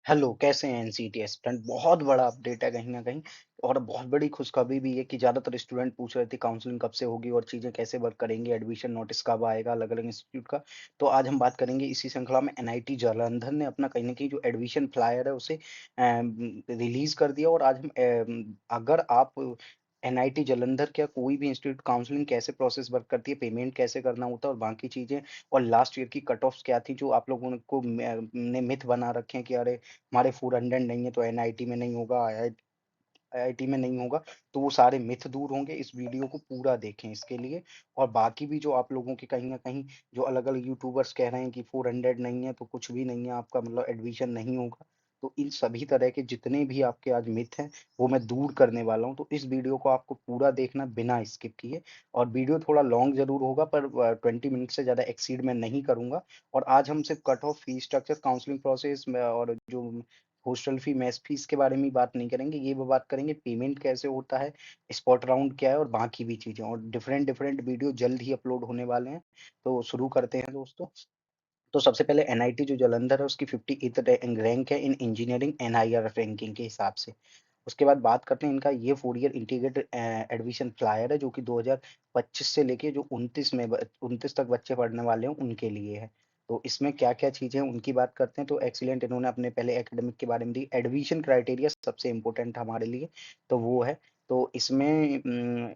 Hello, कैसे हैं NCT aspirant? बहुत बड़ा अपडेट है कहीं न कहीं और बहुत बड़ी खुशखबरी भी है कि ज़्यादातर स्टूडेंट पूछ रहे थे काउंसलिंग कब से होगी और चीज़ें कैसे वर्क करेंगी, एडमिशन नोटिस कब आएगा अलग-अलग इंस्टीट्यूट का। तो आज हम बात करेंगे इसी श्रृंखला में एनआईटी जालंधर ने अपना कहीं न कहीं जो एडमिशन फ्लायर है उसे रिलीज़ कर दिया और आज हम अगर आप एनआईटी जालंधर क्या कोई भी इंस्टीट्यूट काउंसलिंग कैसे प्रोसेस वर्क करती है, पेमेंट कैसे करना होता है और बाकी चीज़ें और लास्ट ईयर की कट ऑफ्स क्या थी जो आप लोगों को ने मिथ बना रखे हैं कि अरे हमारे 400 नहीं है तो एनआईटी में नहीं होगा, आईआईटी में नहीं होगा, तो वो सारे मिथ दूर होंगे। इस वीडियो को पूरा देखें इसके लिए और बाकी भी जो आप लोगों के कहीं न कहीं जो अलग-अलग यूट्यूबर्स कह रहे हैं कि 400 नहीं है तो कुछ भी नहीं है आपका मतलब एडमिशन नहीं होगा। तो इन सभी तरह के जितने भी आपके आज मिथ हैं, वो मैं दूर करने वाला हूँ। तो इस वीडियो को आपको पूरा देखना बिना स्किप किए और वीडियो थोड़ा लॉन्ग ज़रूर होगा पर 20 मिनट से ज़्यादा एक्सीड मैं नहीं करूँगा। और आज हम सिर्फ cut off fees structure, counselling process में और जो हॉस्टल फी, मेस फीस के बारे में ही बात नहीं करेंगे, ये वो बात करेंगे पेमेंट कैसे होता है, स्पॉट राउंड क्या है और बाकी भी चीज़ें और डिफरेंट वीडियो जल्द ही अपलोड होने वाले हैं। तो शुरू करते हैं दोस्तों। तो सबसे पहले एनआईटी जो जालंधर है उसकी 58th रैंक है इन इंजीनियरिंग एनआईआर रैंकिंग के हिसाब से। उसके बाद बात करते हैं इनका ये 4 ईयर इंटीग्रेटेड एडमिशन फ्लायर है जो कि 2025 से लेके जो 29 तक बच्चे पढ़ने वाले हैं उनके लिए है। तो इसमें क्या-क्या चीज़ें हैं उनकी बात करते हैं तो एक्सीलेंट इन्होंने अपने पहले एकेडमिक के बारे में दी। एडमिशन क्राइटेरिया सबसे इम्पोर्टेंट हमारे लिए, तो वो है। तो इसमें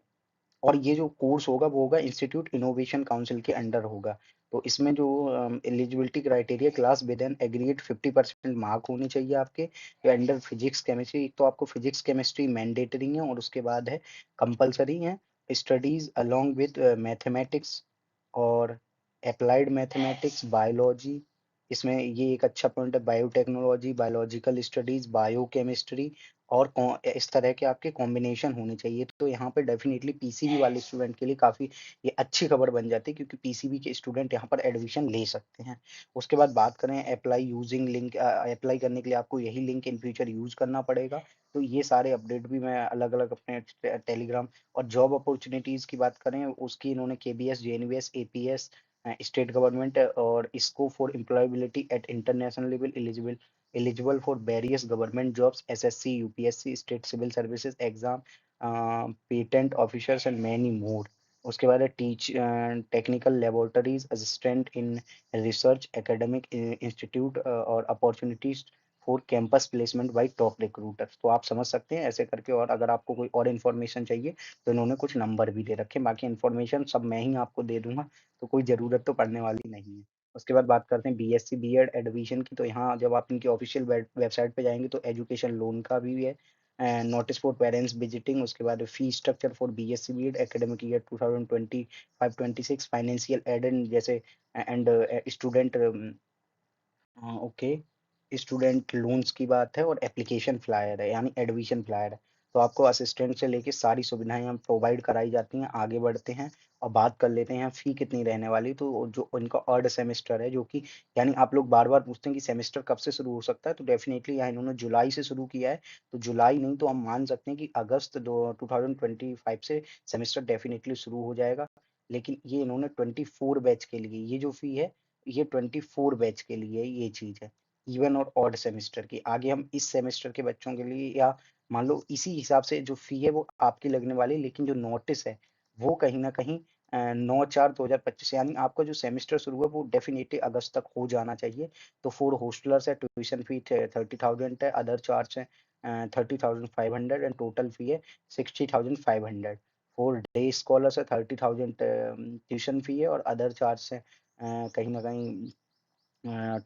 और ये जो कोर्स होगा वो होगा इंस्टीट्यूट इनोवेशन काउंसिल के अंडर होगा। तो इसमें जो eligibility criteria class with an aggregate 50% mark होने चाहिए आपके अंडर फिजिक्स केमिस्ट्री। एक तो आपको फिजिक्स केमिस्ट्री मैंडेटरी है और उसके बाद है कंपल्सरी है स्टडीज अलोंग विद मैथमेटिक्स और एप्लाइड मैथमेटिक्स, बायोलॉजी। इसमें ये एक अच्छा पॉइंट है बायोटेक्नोलॉजी, बायोलॉजिकल स्टडीज, बायोकेमिस्ट्री और इस तरह के आपके कॉम्बिनेशन होने चाहिए। तो यहाँ पे डेफ़िनिटली पीसीबी वाले स्टूडेंट के लिए काफ़ी ये अच्छी खबर बन जाती है क्योंकि पीसीबी के स्टूडेंट यहाँ पर एडमिशन ले सकते हैं। उसके बाद बात करें अप्लाई यूजिंग लिंक अप्लाई करने के लिए आपको यही लिंक इन फ्यूचर यूज़ करना पड़ेगा। तो ये सारे अपडेट भी मैं अलग-अलग अपने टेलीग्राम और जॉब अपॉर्च्युनिटीज़ की बात करें उसकी इन्होंने KVS, JNVS, APS state government और scope for employability at international level eligible for various government jobs, SSC, UPSC, state civil services exam, patent officers and many more. उसके बाद है technical laboratories assistant in research academic institute और opportunities for campus placement by top recruiters. तो आप समझ सकते हैं ऐसे करके और अगर आपको कोई और इन्फॉर्मेशन चाहिए तो इन्होंने कुछ नंबर भी दे रखे हैं। बाकी इन्फॉर्मेशन सब मैं ही आपको दे दूंगा तो कोई ज़रूरत तो पड़ने वाली नहीं है। उसके बाद बात करते हैं बीएससी बीएड एडमिशन की, तो यहाँ जब आप इनकी ऑफिशियल वेबसाइट पे जाएँगे तो एजुकेशन लोन का भी है नोटिस फॉर पेरेंट्स विजिटिंग। उसके बाद fee structure for BSc BEd academic year 2025-26 financial aid and जैसे and student okay, student loans की बात है और एप्लीकेशन फ्लायर है यानी एडमिशन फ्लायर है। तो आपको असिस्टेंट से लेके सारी सुविधाएँ यहाँ प्रोवाइड कराई जाती हैं। आगे बढ़ते हैं और बात कर लेते हैं फ़ी कितनी रहने वाली, तो जो इनका अर्ड सेमेस्टर है जो कि यानी आप लोग बार-बार पूछते हैं कि सेमेस्टर कब से शुरू हो सकता है, तो डेफ़िनेटली यहाँ इन्होंने जुलाई से शुरू किया है। तो जुलाई नहीं तो हम मान सकते हैं कि अगस्त दो 2025 से सेमेस्टर डेफ़िनेटली शुरू हो जाएगा। लेकिन ये इन्होंने 24 बैच के लिए ये जो फ़ी है, ये 24 बैच के लिए ये चीज़ है। इवन और ऑड सेमेस्टर की। आगे हम इस सेमेस्टर के बच्चों के लिए या मान लो इसी हिसाब से जो फ़ी है वो आपकी लगने वाली है, लेकिन जो नोटिस है, वो कहीं न कहीं 9/4/2025 यानी आपका जो सेमेस्टर शुरू है वो डेफ़िनिटली अगस्त तक हो जाना चाहिए। तो फॉर होस्टलर्स है ट्यूशन फ़ी थ 30,000 है, अदर चार्ज है 30,500 एंड टोटल फ़ी है 60,500। फॉर डे स्कॉलर्स है 30,000 ट्यूशन फ़ी है और अदर चार्ज है कहीं न कहीं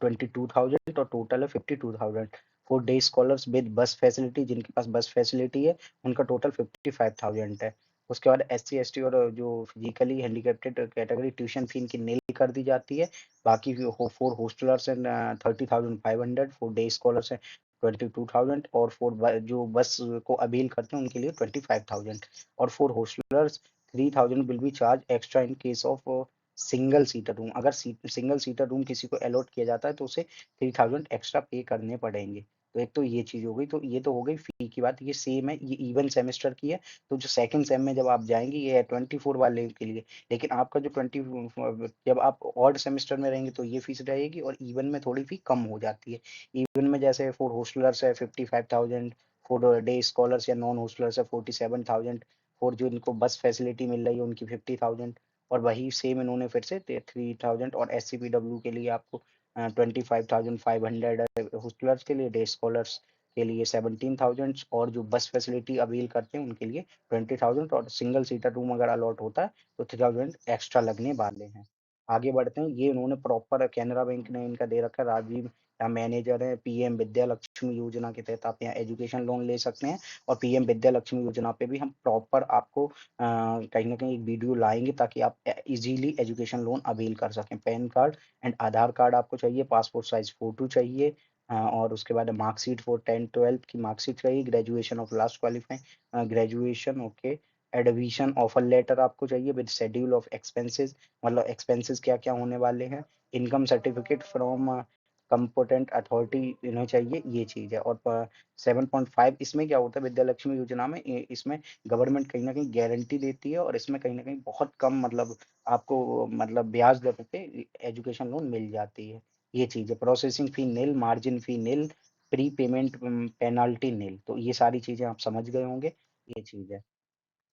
22,000 और टोटल है 52,000। For day scholars with bus facility जिनके पास बस फैसिलिटी है, उनका टोटल 55,000 है। उसके बाद एससी, एसटी और जो फिजिकली हैंडिकैप्टेड कैटेगरी ट्यूशन फी इनकी निल कर दी जाती है। बाकी for hostellers and 30,500, for day scholars है 22,000 और फॉर जो बस को अवेल करते हैं उनके लिए 25,000 और for hostellers 3,000 will be charge extra in case of single seater room. अगर सिंगल सीटर रूम किसी को अलॉट किया जाता है तो उसे 3000 एक्स्ट्रा पे करने पड़ेंगे। तो एक तो ये चीज़ हो गई, तो ये तो हो गई फ़ी की बात, ये सेम है, ये इवन सेमेस्टर की है। तो जो सेकंड सेम में जब आप जाएँगे ये है 24 वाले के लिए, लेकिन आपका जो 20 जब आप ऑड सेमेस्टर में रहेंगे तो ये फ़ीस रहेगी और इवन में थोड़ी फ़ी कम हो जाती है। इवन में जैसे फॉर हॉस्टलर्स है 55,000, फॉर डे स्कॉलर्स या नॉन हॉस्टलर्स है 47,000, फॉर जो इनको बस फैसिलिटी मिल रही है उनकी 50,000, और वही सेम इन्होंने फिर से 3,000, और एससीपीडब्ल्यू के लिए आपको 25,500 हॉस्टलर्स के लिए, डे स्कॉलर्स के लिए 17,000, और जो बस फैसिलिटी अवेल करते हैं उनके लिए 20,000, और सिंगल सीटर रूम अगर अलॉट होता है तो 3,000 एक्स्ट्रा लगने वाले हैं। आगे बढ़ते हैं, ये उन्होंने प्रॉपर कैनरा बैंक ने इनका दे रखा है, राजीव या मैनेजर है, पीएम विद्या लक्ष्मी योजना के तहत आप यहाँ एजुकेशन लोन ले सकते हैं, और पीएम विद्या लक्ष्मी योजना पे भी हम प्रॉपर आपको कहीं ना कहीं एक वीडियो लाएंगे ताकि आप इजीली एजुकेशन लोन अवेल कर सकें। Pan card and Aadhaar card आपको चाहिए, पासपोर्ट साइज फोटो चाहिए, और उसके बाद मार्कशीट फॉर 10-12 की मार्कशीट चाहिए, graduation of last qualifying graduation, okay, admission offer letter आपको चाहिए विद शेड्यूल ऑफ एक्सपेंसेस, मतलब एक्सपेंसेस क्या क्या होने वाले हैं, income certificate from competent authority इन्हें चाहिए, ये चीज है। और 7.5 इसमें क्या होता है विद्या लक्ष्मी योजना में, इसमें गवर्नमेंट कहीं ना कहीं गारंटी देती है, और इसमें कहीं ना कहीं बहुत कम मतलब आपको मतलब ब्याज दर पे एजुकेशन लोन मिल जाती है, ये चीज है। प्रोसेसिंग फी निल, मार्जिन फी निल, प्री पेमेंट पेनाल्टी निल, तो ये सारी चीजें आप समझ गए होंगे, ये चीज है।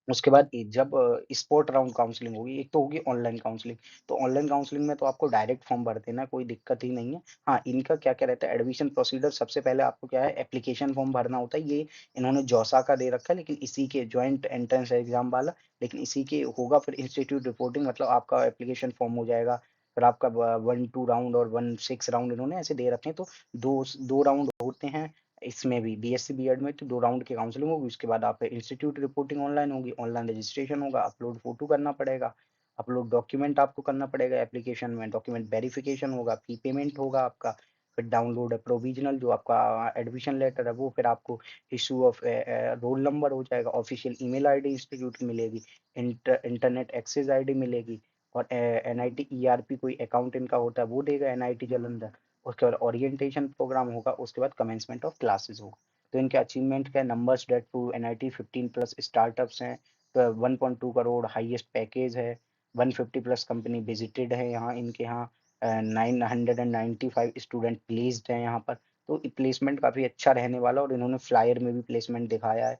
उसके बाद जब स्पॉट राउंड काउंसलिंग होगी, एक तो होगी ऑनलाइन काउंसलिंग, तो ऑनलाइन काउंसलिंग में तो आपको डायरेक्ट फॉर्म भर देना, कोई दिक्कत ही नहीं है। हाँ, इनका क्या क्या रहता है एडमिशन प्रोसीजर, सबसे पहले आपको क्या है एप्लीकेशन फॉर्म भरना होता है, ये इन्होंने जौसा का दे रखा है, लेकिन इसी के ज्वाइंट एंट्रेंस एग्जाम वाला, लेकिन इसी के होगा फिर इंस्टीट्यूट रिपोर्टिंग, मतलब आपका एप्लीकेशन फॉर्म हो जाएगा, फिर आपका 1-2 राउंड और 1-6 राउंड इन्होंने ऐसे दे रखे हैं, तो दो दो राउंड होते हैं इसमें भी, बीएससी बीएड में तो 2 राउंड की काउंसलिंग होगी, उसके बाद आप इंस्टीट्यूट रिपोर्टिंग ऑनलाइन होगी, ऑनलाइन रजिस्ट्रेशन होगा, अपलोड फोटो करना पड़ेगा, अपलोड डॉक्यूमेंट आपको करना पड़ेगा, एप्लीकेशन में डॉक्यूमेंट वेरिफिकेशन होगा, फी पेमेंट होगा आपका, फिर डाउनलोड है प्रोविजनल जो आपका एडमिशन लेटर है वो, फिर आपको इशू ऑफ रोल नंबर हो जाएगा, ऑफिशियल ईमेल आईडी इंस्टीट्यूट की मिलेगी, इंटरनेट एक्सेस आईडी मिलेगी, और एनआईटी ईआरपी कोई अकाउंट इनका होता है वो देगा एनआईटी जालंधर, उसके बाद ओरिएंटेशन प्रोग्राम होगा, उसके बाद कमेंसमेंट ऑफ क्लासेस होगा। तो इनके अचीवमेंट क्या है, numbers date to NIT 15+ startups हैं, तो 1.2 करोड़ हाईएस्ट पैकेज है, 150+ कंपनी विजिटेड है यहाँ, इनके यहाँ 995 स्टूडेंट प्लेस्ड हैं यहाँ पर, तो प्लेसमेंट काफी अच्छा रहने वाला, और इन्होंने फ्लायर में भी प्लेसमेंट दिखाया है।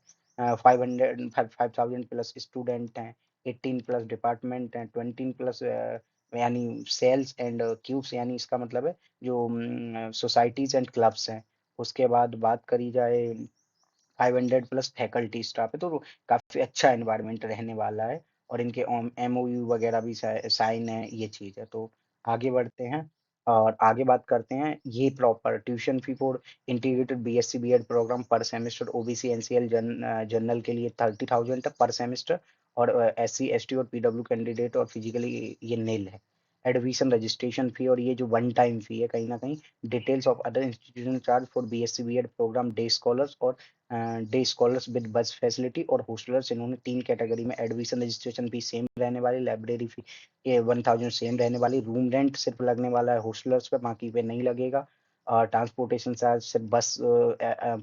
5,000+ स्टूडेंट हैं, 18+ डिपार्टमेंट हैं, 20+ यानी सेल्स एंड क्यूब्स, यानी इसका मतलब है जो सोसाइटीज एंड क्लब्स हैं। उसके बाद बात करी जाए 500+ फैकल्टी स्टाफ है, तो काफी अच्छा एनवायरनमेंट रहने वाला है, और इनके एमओयू वगैरह भी साइन है, ये चीज है। तो आगे बढ़ते हैं और आगे बात करते हैं, ये proper tuition fee for integrated BSc BEd program per semester OBC NCL general के लिए 30,000 है पर सेमेस्टर, और एससी एसटी और पीडब्ल्यू कैंडिडेट और फिजिकली ये नील है। एडमिशन रजिस्ट्रेशन फी, और ये जो वन टाइम फी है कहीं ना कहीं, details of other institution charge for BSc BEd program day scholars और day scholars with bus facility और हॉस्टलर्स, इन्होंने 3 कैटेगरी में एडमिशन रजिस्ट्रेशन फी सेम रहने वाली, लाइब्रेरी फी ये 1,000 सेम रहने वाली, रूम रेंट सिर्फ लगने वाला है हॉस्टलर्स पे, बाकी पे नहीं लगेगा। ट्रांसपोर्टेशन चार्ज सिर्फ बस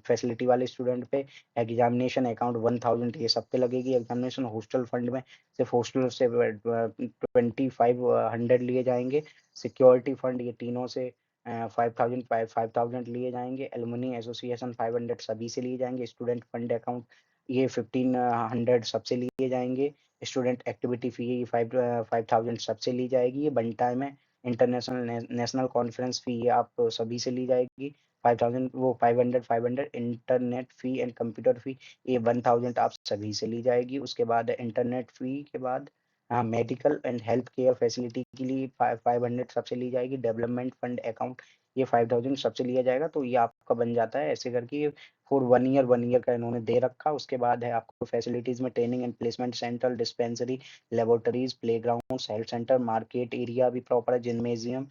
फैसिलिटी वाले स्टूडेंट पे, एग्जामिनेशन अकाउंट 1,000 ये सब पे लगेगी, एग्जामिनेशन हॉस्टल फंड में सिर्फ हॉस्टल से 2,500 लिए जाएंगे, सिक्योरिटी फंड ये तीनों से 5,000 लिए जाएंगे, एलुमनी एसोसिएशन 500 सभी से लिए जाएंगे, स्टूडेंट फंड अकाउंट ये 1,500 सबसे लिए जाएंगे, स्टूडेंट एक्टिविटी फी ये 5,000 सबसे ली जाएगी, ये वन टाइम है। इंटरनेशनल नेशनल कॉन्फ्रेंस फी ये आप सभी से ली जाएगी 5,000, वो 500 इंटरनेट फी एंड कंप्यूटर फी ये 1,000 आप सभी से ली जाएगी। उसके बाद इंटरनेट फी के बाद medical and health care facility के लिए 500 सबसे ली जाएगी, डेवलपमेंट फंड अकाउंट ये 5,000 सबसे लिया जाएगा, तो ये आपका बन जाता है ऐसे करके फॉर 1 ईयर का इन्होंने दे रखा। उसके बाद है आपको फैसिलिटीज में training and placement centre, dispensary, laboratories, playground, health centre, market area भी प्रॉपर है, जिम्नेजियम,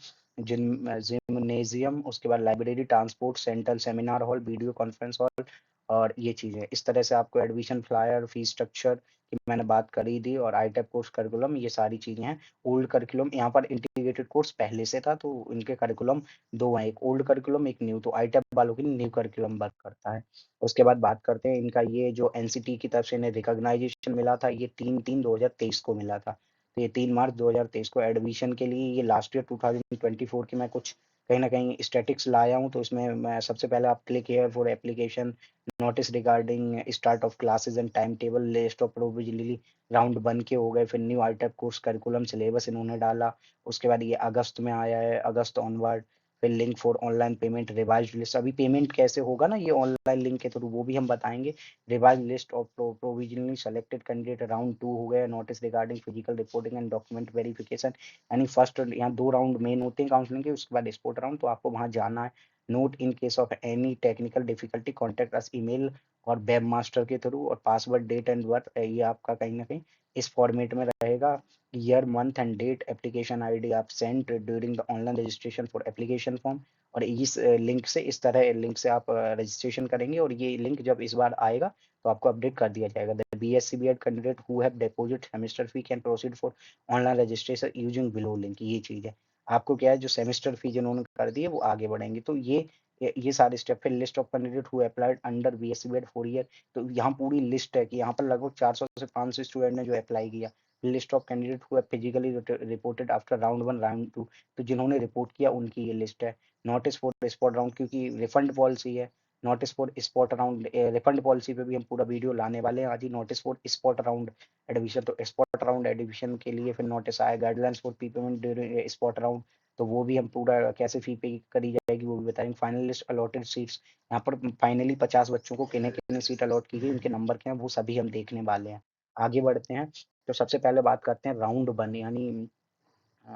उसके बाद library, transport centre, seminar hall, video conference hall, और ये चीज़ें। इस तरह से आपको एडमिशन फ्लायर, फीस स्ट्रक्चर की मैंने बात कर ही दी और आईटेप कोर्स करिकुलम ये सारी चीज़ें हैं। ओल्ड करिकुलम यहाँ पर इंटीग्रेटेड कोर्स पहले से था तो इनके करिकुलम 2 हैं, एक ओल्ड करिकुलम, एक न्यू। तो आईटेप वालों के लिए न्यू करिकुलम वर्क करता है। उसके बाद बात करते हैं इनका ये जो एनसीटी की तरफ से इन्हें रिकॉग्नाइजेशन मिला था, ये 3/3/2023 को मिला था। तो ये 3 मार्च 2023 को एडमिशन के लिए ये लास्ट ईयर 2024 की मैं कुछ कहीं न कहीं स्टैटिस्टिक्स लाया हूँ, तो इसमें मैं सबसे पहले आप click here for application, notice regarding start of classes and time table, list of provisionally round 1 के हो गए, फिर न्यू आईटेप कोर्स करिकुलम सिलेबस इन्होंने डाला। उसके बाद ये अगस्त में आया है, अगस्त ऑनवर्ड, फिर link for online payment, revised list. अभी पेमेंट कैसे होगा ना ये ऑनलाइन लिंक के थ्रू, वो भी हम बताएँगे। Revised list of provisionally selected candidate round 2 हो गया, notice regarding physical reporting and document verification. यानी फर्स्ट यहाँ 2 राउंड मेन होते हैं काउंसलिंग के, उसके बाद स्पॉट राउंड, तो आपको वहाँ जाना है। Note in case of any technical difficulty contact us email और वेब मास्टर के थ्रू, और पासवर्ड, डेट एंड बर्थ ये आपका कहीं न कहीं इस फॉर्मेट में रहेगा। Year, month and date, application ID आप sent during the online registration for application form, और इस लिंक से, इस तरह लिंक से आप रजिस्ट्रेशन करेंगे और ये लिंक जब इस बार आएगा तो आपको अपडेट कर दिया जाएगा। The BSc BEd candidate who have deposit semester fee can proceed for online registration using below link, ये चीज़ है। आपको क्या है, जो सेमेस्टर फी जिन्होंने कर दी है वो आगे बढ़ेंगे। तो ये सारे स्टेप। फिर list of candidate who applied under BSc BEd 4 year, तो यहाँ पूरी लिस्ट है कि यहाँ पर लगभग 400 से 500 स्टूडेंट ने जो अप्लाई किया। List of candidate who have physically reported after round 1, round 2, तो जिन्होंने रिपोर्ट किया उनकी ये लिस्ट है। नोटिस फॉर स्पॉट राउंड, क्योंकि रिफंड पॉलिसी है, notice for spot round refund policy पे भी हम पूरा वीडियो लाने वाले हैं आज ही। Notice for spot round admission, तो स्पॉट राउंड एडमिशन के लिए फिर नोटिस आया। Guidelines for pre payment during spot round, तो वो भी हम पूरा कैसे फी पे करी जाएगी वो भी बताएंगे। फाइनल लिस्ट अलॉटेड सीट्स, यहाँ पर फाइनली 50 बच्चों को किन्हें किन्हें सीट अलॉट की गई, उनके नंबर क्या हैं वो सभी हम देखने वाले हैं। आगे बढ़ते हैं, तो सबसे पहले बात करते हैं राउंड 1, यानी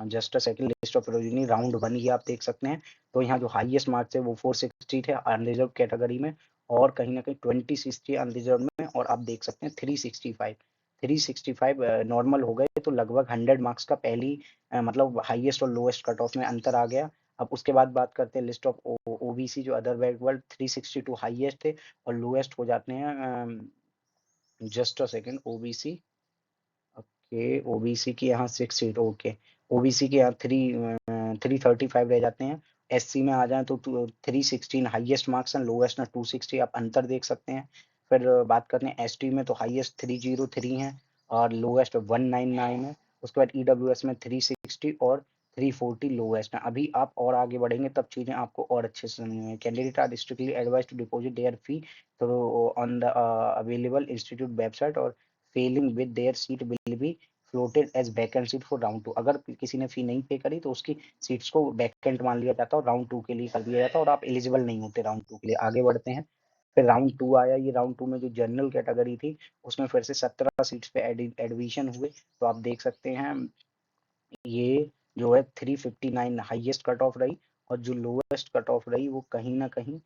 just a second, list of provisioning round 1 ये आप देख सकते हैं। तो यहाँ जो हाईएस्ट मार्क्स है वो 460 है अनरिजर्व कैटेगरी में, और कहीं ना कहीं 2060 अनरिजर्व में, और आप देख सकते हैं 365, 365 नॉर्मल हो गए, तो लगभग 100 मार्क्स का पहली मतलब हाईएस्ट और लोएस्ट कट ऑफ में अंतर आ गया। अब उसके बाद बात करते हैं लिस्ट ऑफ ओबीसी, जो अदर बैकवर्ड 362 हाईएस्ट थे, और लोएस्ट हो जाते हैं just a second OBC. Okay, OBC की यहाँ 6 सीट, ओके, ओबीसी के यहाँ 335 रह जाते हैं। एससी में आ जाए तो 316 हाईएस्ट मार्क्स हैं, लोएस्ट में 260, आप अंतर देख सकते हैं। फिर बात करते हैं एसटी में, तो हाईएस्ट 303 है और लोएस्ट 199 है। उसके बाद ईडब्ल्यूएस में 360 और 340 लोएस्ट है। अभी आप और आगे बढ़ेंगे तब चीजें आपको और अच्छे से समझ में। Candidate are strictly advise to deposit their fee तो on the available institute website, और failing with their seat will be floated as vacant seat for round 2। अगर किसी ने फी नहीं पे करी तो उसकी सीट्स को वैकेंट मान लिया जाता है और राउंड 2 के लिए कर दिया जाता है, और आप एलिजिबल नहीं होते राउंड 2 के लिए। आगे बढ़ते हैं, फिर राउंड 2 आया। ये राउंड 2 में जो जनरल कैटेगरी थी उसमें फिर से 17 सीट्स पे एडमिशन हुए। तो आप देख सकते हैं ये जो है 359 हाईएस्ट कट ऑफ रही, और जो लोएस्ट कट ऑफ रही वो कहीं ना कहीं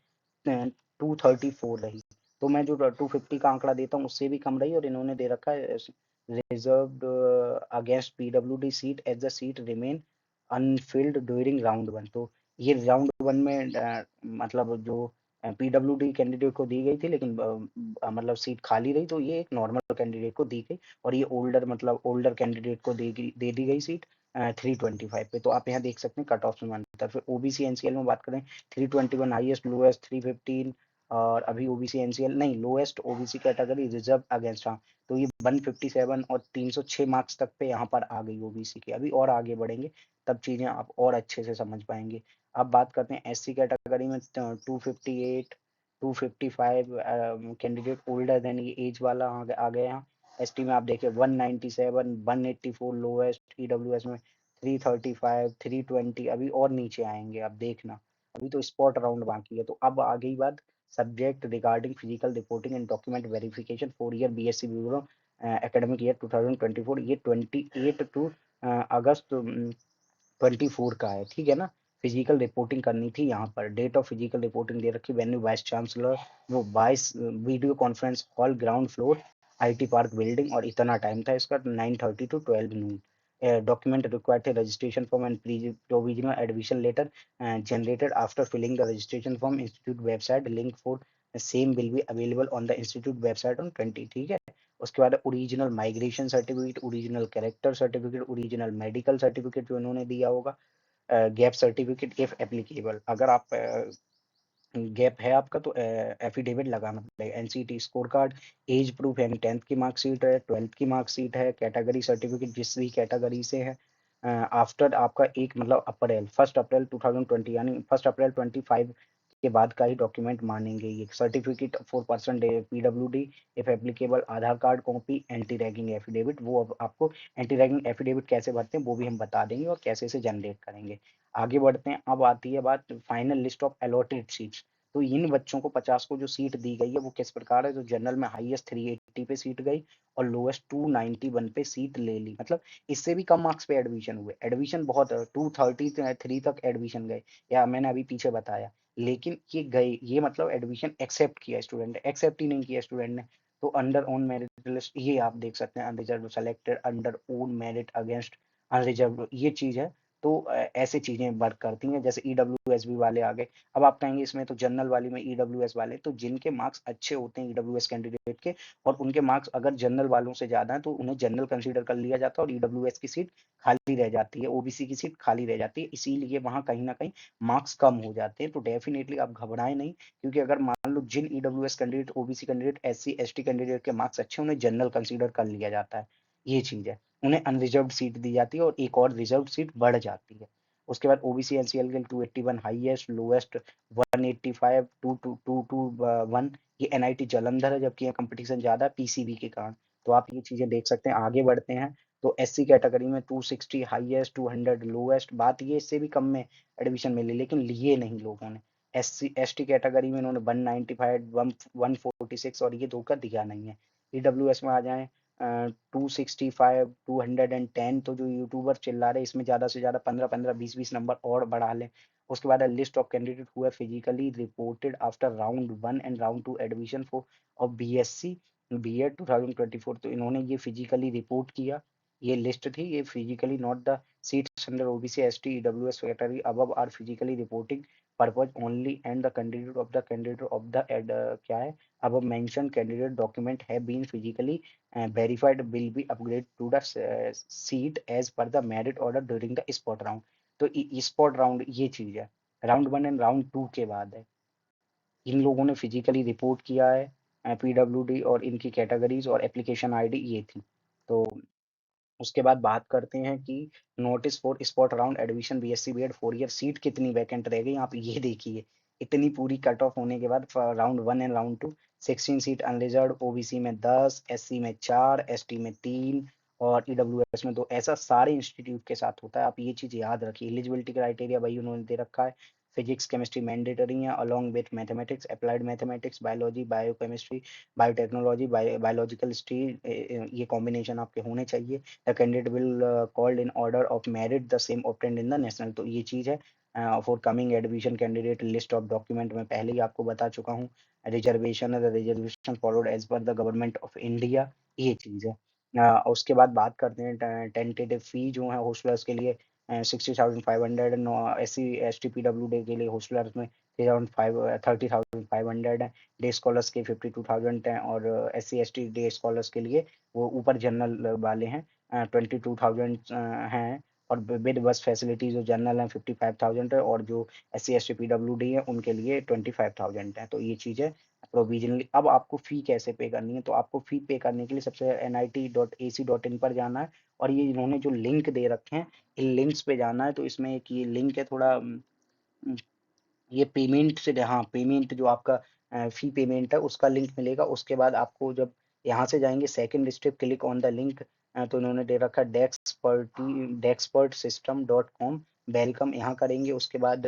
234 रही। तो मैं जो 250 का आंकड़ा देता हूँ उससे भी कम रही, और इन्होंने दे रखा है reserved against PWD seat as the seat remain unfilled during round 1। तो ये राउंड 1 में मतलब जो पीडब्ल्यूडी कैंडिडेट को दी गई थी, लेकिन मतलब सीट खाली रही, तो ये एक नॉर्मल कैंडिडेट को दी गई, और ये ओल्डर मतलब ओल्डर कैंडिडेट को दे दी गई सीट 325 पे। तो आप यहाँ देख सकते हैं कट ऑफ में अंतर। फिर ओबीसी एनसीएल में बात करें, 321 हाईएस्ट, लोएस्ट 315, और अभी ओबीसी एनसीएल नहीं, lowest OBC category reserve against, हाँ, तो ये 157 और 306 मार्क्स तक पे यहाँ पर आ गई ओबीसी की। अभी और आगे बढ़ेंगे तब चीजें आप और अच्छे से समझ पाएंगे। अब बात करते हैं एससी कैटेगरी में, 258 255 कैंडिडेट ओल्डर देन ये एज वाला आ गए यहाँ। एसटी में आप देखिए 197 184 लोएस्ट, ईडब्ल्यूएस में 335 320, अभी और नीचे आएंगे आप देखना। अभी तो स्पॉट राउंड बाकी है। तो अब आ गई बात subject regarding physical reporting and document verification 4 year BSc bureau academic year 2024, ये 28 टू अगस्त 24 का है, ठीक है ना। फिजिकल रिपोर्टिंग करनी थी, यहाँ पर डेट ऑफ फिजिकल रिपोर्टिंग दे रखी, वेन्यू वाइस चांसलर, वो 22 video conference hall ground floor IT park building, और इतना टाइम था इसका 9:30 टू 12 नून। डॉक्यूमेंट रिक्वायर्ड थे registration form and provisional admission letter generated after filling the registration form, institute website link for same will be available on the institute website on 20, ठीक है। उसके बाद original migration certificate, original character certificate, original medical certificate जो इन्होंने दिया होगा, gap certificate if applicable. अगर आप गैप है आपका तो एफिडेविट लगाना पड़ेगा। NCT score card, age proof यानी 10th की मार्कशीट है, 12th की मार्कशीट है, कैटेगरी सर्टिफिकेट जिस भी कैटेगरी से है। आफ्टर आपका एक मतलब अप्रैल 1 अप्रैल 2020 यानी 1 अप्रैल 25 के बाद का ही डॉक्यूमेंट मानेंगे ये। Certificate for person PWD if applicable, Aadhaar card copy, anti ragging affidavit. वो अब आपको एंटी रैगिंग एफिडेविट कैसे भरते हैं वो भी हम बता देंगे और कैसे इसे जनरेट करेंगे। आगे बढ़ते हैं। अब आती है बात final list of allotted seats. तो इन बच्चों को 50 को जो सीट दी गई है वो किस प्रकार है, जो जनरल में हाईएस्ट 380 पे सीट गई और लोएस्ट 291 पे सीट ले ली, मतलब इससे भी कम मार्क्स पे एडमिशन हुए। एडमिशन बहुत 233 तक एडमिशन गए, या मैंने अभी पीछे बताया। लेकिन ये गए, ये मतलब एडमिशन एक्सेप्ट किया स्टूडेंट ने, एक्सेप्ट ही नहीं किया स्टूडेंट ने। तो अंडर ओन मेरिट लिस्ट ये आप देख सकते हैं, unreserve selected, under own merit against unreserve, ये चीज है। तो ऐसे चीजें वर्क करती हैं। जैसे ईडब्ल्यूएसबी वाले आ गए। अब आप कहेंगे इसमें तो जनरल वाली में ईडब्ल्यूएस वाले, तो जिनके मार्क्स अच्छे होते हैं ईडब्ल्यूएस कैंडिडेट के और उनके मार्क्स अगर जनरल वालों से ज्यादा है तो उन्हें जनरल कंसीडर कर लिया जाता है और ईडब्ल्यूएस की सीट खाली रह जाती है, ओबीसी की सीट खाली रह जाती है, इसीलिए वहां कहीं ना कहीं मार्क्स कम हो जाते हैं। तो डेफिनेटली आप घबराएं नहीं, क्योंकि अगर मान लो जिन EWS candidate, OBC candidate, SC ST candidate के मार्क्स अच्छे, उन्हें जनरल कंसीडर कर लिया जाता है। ये चीज है, उन्हें अनरिजर्व सीट दी जाती है और एक और रिजर्व सीट बढ़ जाती है। उसके बाद ओबीसी एनसीएल के 281 हाईएस्ट, लोएस्ट 185, 2221। ये एनआईटी जालंधर है, जबकि यहाँ कंपटीशन ज्यादा है पीसीबी के कारण। तो आप ये चीजें देख सकते हैं। आगे बढ़ते हैं। तो एससी कैटेगरी में 260 हाईएस्ट, 200 लोएस्ट। बात ये इससे भी कम में एडमिशन मिली, लेकिन लिए नहीं लोगों ने। एससी एसटी कैटेगरी में इन्होंने 195, 146 और ये धोखा दिया नहीं है। ईडब्ल्यूएस में आ जाए 265, 210। तो जो यूट्यूबर चिल्ला रहे इसमें ज्यादा से ज्यादा 15-15, 20-20 नंबर और बढ़ा लें। उसके बाद list of candidate who physically reported after round 1 and round 2 admission for of BSc BEd 2024। तो इन्होंने ये फिजिकली रिपोर्ट किया। ये लिस्ट थी, ये physically not the seats under OBC ST EWS category above are physically reporting purpose only and the candidate of the क्या है, above mentioned candidate document have been physically verified will be upgraded to the seat as per the merit order during the spot round। तो spot round ये चीज है, round 1 and round 2 के बाद है। इन लोगों ने फिजिकली रिपोर्ट किया है पीडब्ल्यूडी और इनकी कैटेगरीज और एप्लीकेशन आईडी ये थी। तो उसके बाद बात करते हैं कि notice for spot round admission BSc BEd 4 year seat कितनी वैकेंट रह गई, आप ये देखिए। इतनी पूरी कट ऑफ होने के बाद round 1 and round 2 16 seat unreserve, OBC में 10, एससी में 4, एसटी में 3 और ईडब्ल्यूएस में 2। ऐसा सारे इंस्टीट्यूट के साथ होता है, आप ये चीज याद रखिए। एलिजिबिलिटी क्राइटेरिया भाई उन्होंने दे रखा है। फिजिक्स केमिस्ट्री मैंडेटरी है along with mathematics, applied mathematics, biology, biochemistry, biotechnology, biological stream, ये कॉम्बिनेशन आपके होने चाहिए। The candidate will called in order of merit the same obtained in the national. तो ये चीज है। For coming admission candidate list of document में पहले ही आपको बता चुका हूँ। रिजर्वेशन है, the reservation followed as per the government of India, ये चीज है। उसके बाद बात करते हैं टेंटेटिव फी जो है हॉस्टलर्स के लिए 60,500, S C S T PW D के लिए हॉस्टलर्स में 30,500 है। डे स्कॉलर्स के 52,000 हैं और S C S T day scholars के लिए वो ऊपर जनरल वाले हैं 22,000 हैं। और विद बस फैसिलिटी जो जनरल हैं 55,000 है और जो S C S T PW D है उनके लिए 25,000 है। तो ये चीज़ है प्रोविजनली। अब आपको फी कैसे पे करनी है, तो आपको फी पे करने के लिए सबसे nit.ac.in पर जाना है और ये इन्होंने जो लिंक दे रखे हैं इन लिंक्स पे जाना है। तो इसमें एक ये लिंक है थोड़ा ये पेमेंट से, हाँ पेमेंट जो आपका फी पेमेंट है उसका लिंक मिलेगा। उसके बाद आपको जब यहाँ से जाएंगे second step click on the link, तो इन्होंने दे रखा है डेक्सपर्ट सिस्टम डॉट कॉम वेलकम, यहाँ करेंगे। उसके बाद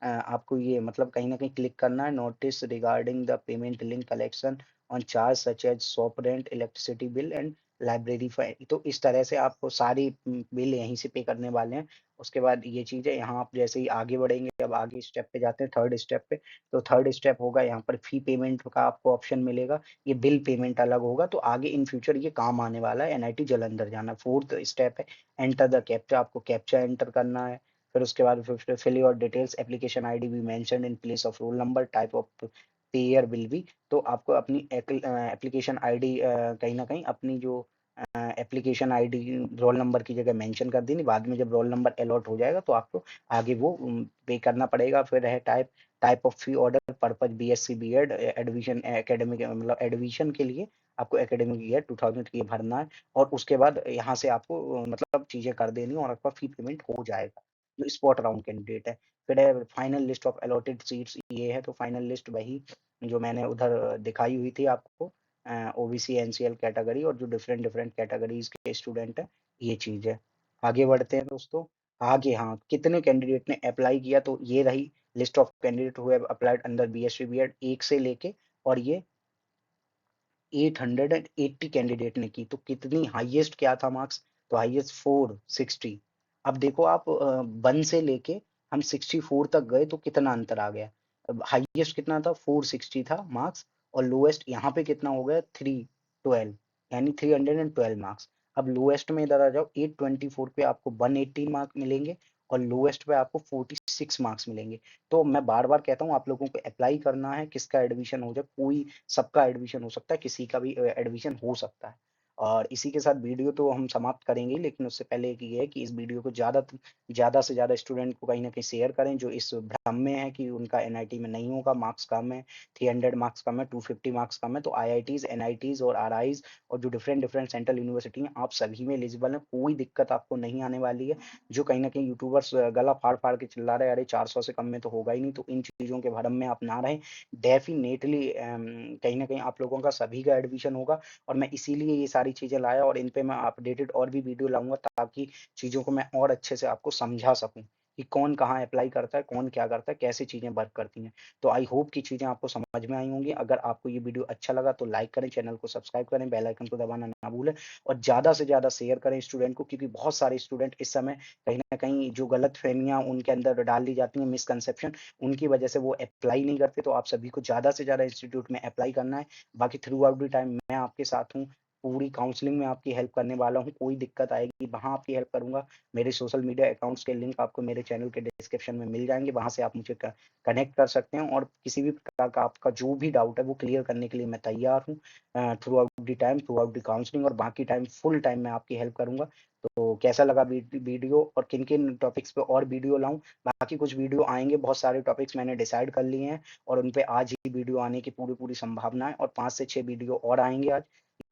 आपको ये मतलब कहीं ना कहीं क्लिक करना है notice regarding the payment link collection on charge such as shop rent electricity bill and library fine. तो इस तरह से आपको सारी बिल यहीं से पे करने वाले हैं। उसके बाद ये चीज़ है, यहाँ आप जैसे ही आगे बढ़ेंगे, अब आगे स्टेप पे जाते हैं थर्ड स्टेप पे। तो थर्ड स्टेप होगा यहाँ पर फी पेमेंट का आपको ऑप्शन मिलेगा, ये बिल पेमेंट अलग होगा। तो आगे इन फ्यूचर ये काम आने वाला है। एनआईटी जालंधर जाना। फोर्थ स्टेप है एंटर द कैप्चा, आपको कैप्चा एंटर करना है। फिर उसके बाद fill your details, application ID भी mention in place of roll number, type of pair will be. तो आपको अपनी एप्लीकेशन आईडी कहीं न कहीं अपनी जो एप्लीकेशन आईडी रोल नंबर की जगह मेंशन कर देनी। बाद में जब रोल नंबर अलॉट हो जाएगा तो आपको आगे वो पे करना पड़ेगा। फिर है type type of fee order purpose BSc BEd admission academic मतलब एडमिशन के लिए आपको एकेडमिक ईयर 2000 ये भरना है और उसके बाद यहाँ से आपको मतलब चीज़ें कर देनी है और आपका फी पेमेंट हो जाएगा। जो स्पॉट राउंड कैंडिडेट है। फिर है final list of allotted seats ये है, तो फाइनल लिस्ट वही जो मैंने उधर दिखाई हुई थी आपको ओबीसी एनसीएल कैटेगरी और जो डिफरेंट डिफरेंट कैटेगरीज के स्टूडेंट हैं, ये चीज़ है। आगे बढ़ते हैं दोस्तों। आगे हाँ, कितने कैंडिडेट ने अप्लाई किया तो ये रही list of candidate who have applied under BSV BEd 1 से लेके और ये 880 कैंडिडेट ने की। तो कितनी हाईएस्ट क्या था मार्क्स? तो हाईएस्ट 460। अब देखो आप 1 से लेके हम 64 तक गए तो कितना अंतर आ गया। अब हाईएस्ट कितना था? 460 था मार्क्स और लोएस्ट यहाँ पे कितना हो गया? 312 यानी 312 मार्क्स। अब लोएस्ट में इधर आ जाओ 824 पे आपको 118 मार्क मिलेंगे और लोएस्ट पे आपको 46 मार्क्स मिलेंगे। तो मैं बार-बार कहता हूँ आप लोगों को अप्लाई करना है, किसका एडमिशन हो जाए, कोई सबका एडमिशन हो सकता है, किसी का भी एडमिशन हो सकता है। और इसी के साथ वीडियो तो हम समाप्त करेंगे ही, लेकिन उससे पहले एक ये है कि इस वीडियो को ज़्यादा से ज़्यादा स्टूडेंट को कहीं न कहीं शेयर करें, जो इस भ्रम में है कि उनका एनआईटी में नहीं होगा, मार्क्स कम है, 300 मार्क्स कम है, 250 मार्क्स कम है, तो आईआईटीज़, एनआईटीज़ और आरआईज़ और जो डिफरेंट डिफरेंट सेंट्रल यूनिवर्सिटी हैं, आप सभी में एलिजिबल हैं, कोई दिक्कत आपको नहीं आने वाली है। जो कहीं न कहीं यूट्यूबर्स गला फाड़-फाड़ के चिल्ला रहे हैं, अरे 400 से कम में तो होगा ही नहीं, तो इन चीज़ों के भ्रम में आप ना रहें। डेफ़िनेटली कहीं न कहीं आप लोगों का सभी का एडमिशन होगा और मैं इसीलिए ये सारी चीज़ें लाया और इन पे मैं अपडेटेड और भी वीडियो लाऊँगा ताकि चीज़ों को मैं और अच्छे से आपको समझा सकूँ, कि कौन कहाँ अप्लाई करता है, कौन क्या करता है, कैसे चीज़ें वर्क करती हैं। तो आई होप कि चीज़ें आपको समझ में आई होंगी। अगर आपको ये वीडियो अच्छा लगा तो लाइक करें, चैनल को सब्सक्राइब करें, बेल आइकन को दबाना ना भूलें और ज़्यादा से ज़्यादा शेयर करें स्टूडेंट को क्योंकि बहुत सारे स्टूडेंट इस समय कहीं न कहीं जो गलतफ़हमियाँ उनके अंदर डाल दी जाती हैं, मिसकंसेप्शन, उनकी वजह से वो अप्लाई नहीं करते। तो आप सभी को ज़्यादा से ज़्यादा इंस्टीट्यूट में अप्लाई करना है। बाकी थ्रू आउट द टाइम मैं आपके साथ हूँ, पूरी काउंसलिंग में आपकी हेल्प करने वाला हूँ। कोई दिक्कत आएगी, वहाँ आपकी हेल्प करूँगा। मेरे सोशल मीडिया अकाउंट्स के लिंक आपको मेरे चैनल के डिस्क्रिप्शन में मिल जाएँगे, वहाँ से आप मुझे कनेक्ट कर सकते हैं और किसी भी प्रकार का आपका जो भी डाउट है, वो क्लियर करने के लिए मैं तैयार हूँ। Through out the time, through out the counselling और बाकी टाइम फुल टाइम मैं आपकी हेल्प करूँगा। तो कैसा लगा वीडियो और किन-किन टॉपिक्स पे और वीडियो लाऊँ? बाकी कुछ वीडियो आएँगे, बहुत सारे टॉपिक्स मैंने डिसाइड कर लिए हैं और उन पे आज ही वीडियो आने की पूरी-पूरी संभावना है और 5 से 6 वीडियो और आएँगे आज,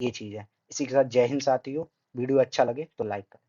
ये चीज़ है। इसी के साथ जय हिंद साथियों, वीडियो अच्छा लगे तो लाइक करें।